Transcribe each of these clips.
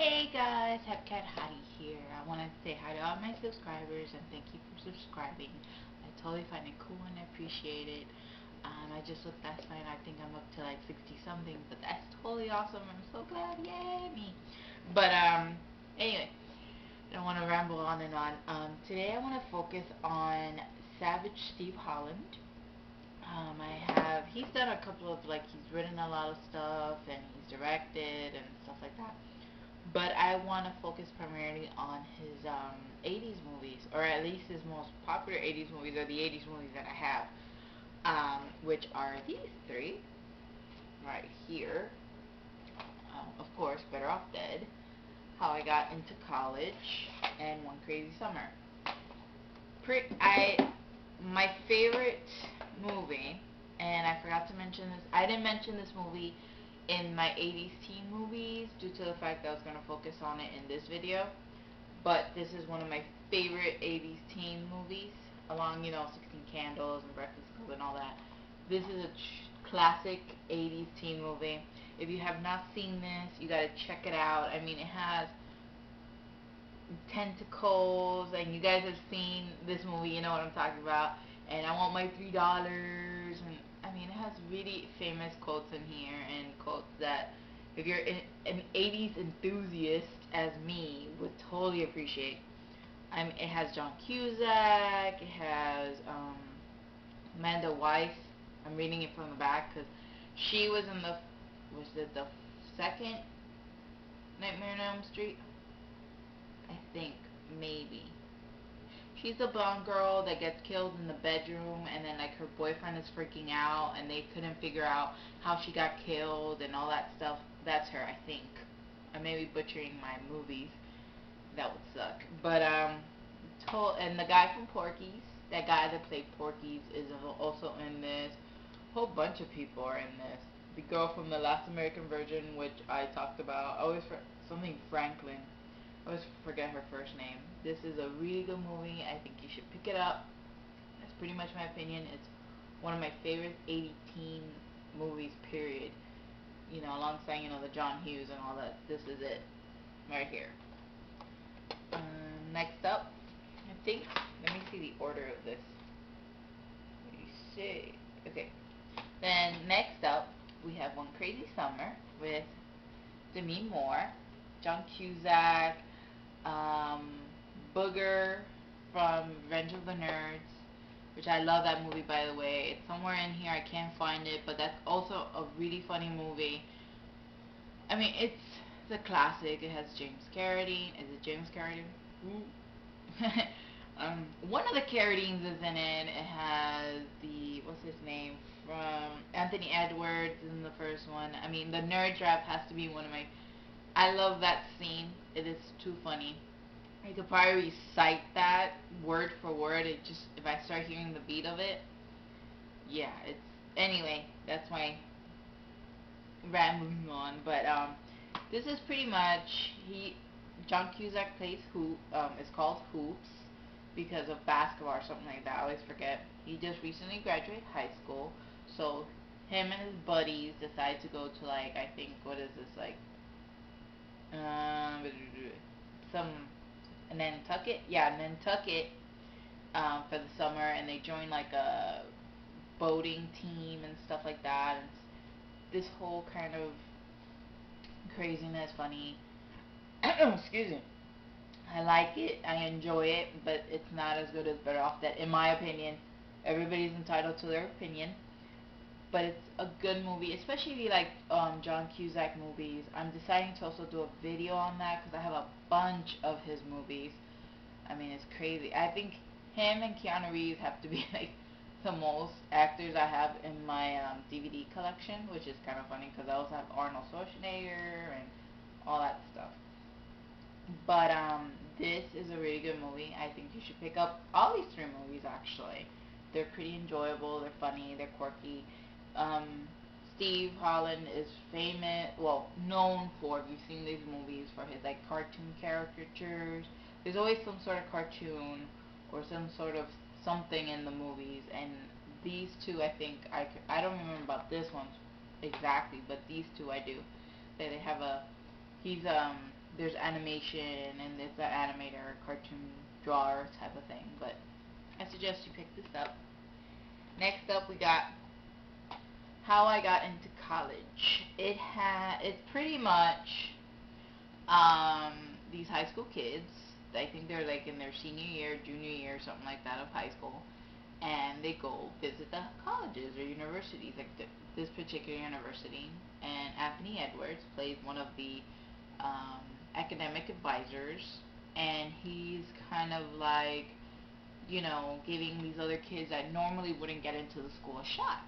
Hey guys, Hepcat Hottie here. I want to say hi to all my subscribers and thank you for subscribing. I totally find it cool and I appreciate it. I just looked last night. I think I'm up to like 60 something, but that's totally awesome. I'm so glad. Yay me. But anyway, I don't want to ramble on and on. Today I want to focus on Savage Steve Holland. He's done a couple of, like, he's written a lot of stuff and he's directed and stuff like that. But I want to focus primarily on his 80s movies, or at least his most popular 80s movies, or the 80s movies that I have, which are these three right here. Of course, Better Off Dead, How I Got Into College, and One Crazy Summer. My favorite movie, and I forgot to mention this. I didn't mention this movie in my 80s teen movies due to the fact that I was going to focus on it in this video. But this is one of my favorite 80s teen movies, along, 16 Candles and Breakfast Club and all that. This is a classic 80s teen movie. If you have not seen this, you got to check it out. I mean, it has tentacles, and you guys have seen this movie, you know what I'm talking about. And I want my $3, and I mean, it has really famous quotes in here, and quotes that if you're an 80s enthusiast as me would totally appreciate. It has John Cusack, it has Amanda Weiss. I'm reading it from the back because she was in the second Nightmare on Elm Street? I think, maybe. She's the blonde girl that gets killed in the bedroom, and then, like, her boyfriend is freaking out, and they couldn't figure out how she got killed and all that stuff. That's her, I think. I may be butchering my movies. That would suck. But, and the guy from Porky's, that guy that played Porky's, is also in this. A whole bunch of people are in this. The girl from The Last American Virgin, which I talked about, something Franklin. I always forget her first name. This is a really good movie. I think you should pick it up. That's pretty much my opinion. It's one of my favorite 80 teen movies, period. Alongside, the John Hughes and all that. This is it. Right here. Next up, I think, let me see the order of this. Let me see. Okay. Then next up, we have One Crazy Summer with Demi Moore, John Cusack, Booger from Revenge of the Nerds, which I love that movie, by the way. It's somewhere in here. I can't find it, but that's also a really funny movie. I mean, it's a classic. It has James Carradine. Is it James Carradine? One of the Carradines is in it. It has what's his name, from Anthony Edwards in the first one. I mean, the nerd draft has to be one of my. I love that scene. It is too funny. I could probably recite that word for word. If I start hearing the beat of it, yeah. Anyway. That's my rambling on. But this is pretty much John Cusack plays is called Hoops because of basketball or something like that. I always forget. He just recently graduated high school, so him and his buddies decide to go to, like, I think, what is this, like, some Nantucket, Nantucket, for the summer, and they join, like, a boating team and stuff like that, and this whole kind of craziness, funny. Excuse me. I like it, I enjoy it, but it's not as good as Better Off Dead, in my opinion. Everybody's entitled to their opinion. But it's a good movie, especially if you like John Cusack movies. I'm deciding to also do a video on that because I have a bunch of his movies. I mean, it's crazy. I think him and Keanu Reeves have to be like the most actors I have in my DVD collection, which is kind of funny because I also have Arnold Schwarzenegger and all that stuff. But this is a really good movie. I think you should pick up all these three movies, actually. They're pretty enjoyable, they're funny, they're quirky. Steve Holland is known for, if you've seen these movies, for his, like, cartoon caricatures. There's always some sort of cartoon or some sort of something in the movies, and these two, I think, I don't remember about this one exactly, but these two I do. They have he's there's animation and it's an animator, cartoon drawer type of thing. But I suggest you pick this up. Next up, we got How I Got into College. It's pretty much these high school kids. I think they're like in their senior year, junior year, something like that of high school, and they go visit the colleges or universities, like this particular university. And Anthony Edwards plays one of the academic advisors, and he's kind of like, giving these other kids that normally wouldn't get into the school a shot.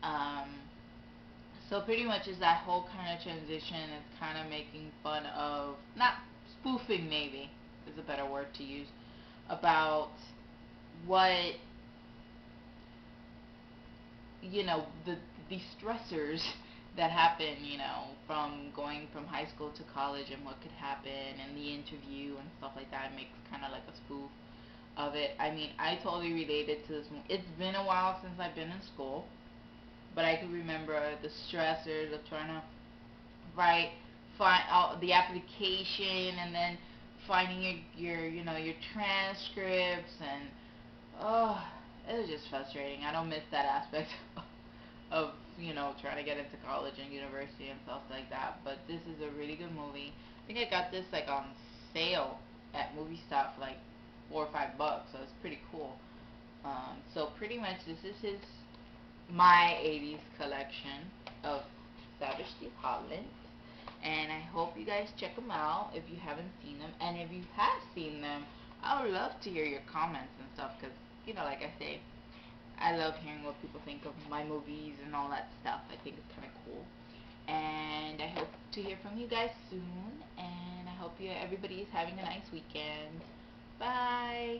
Um, so pretty much is that whole kind of transition. It's kind of making fun of, not spoofing maybe is a better word to use, about what, the stressors that happen, from going from high school to college and what could happen and the interview and stuff like that. It makes kind of like a spoof of it. I mean, I totally related to this movie. It's been a while since I've been in school, but I can remember the stressors of trying to find out the application and then finding your transcripts, and oh, it was just frustrating. I don't miss that aspect of trying to get into college and university and stuff like that. But this is a really good movie. I think I got this like on sale at Movie Stop for like $4 or $5, so it's pretty cool. So pretty much this is my 80s collection of Savage Steve Holland, and I hope you guys check them out if you haven't seen them. And if you have seen them, I would love to hear your comments and stuff, because like I say, I love hearing what people think of my movies and all that stuff. I think it's kind of cool. And I hope to hear from you guys soon. And I hope everybody is having a nice weekend. Bye.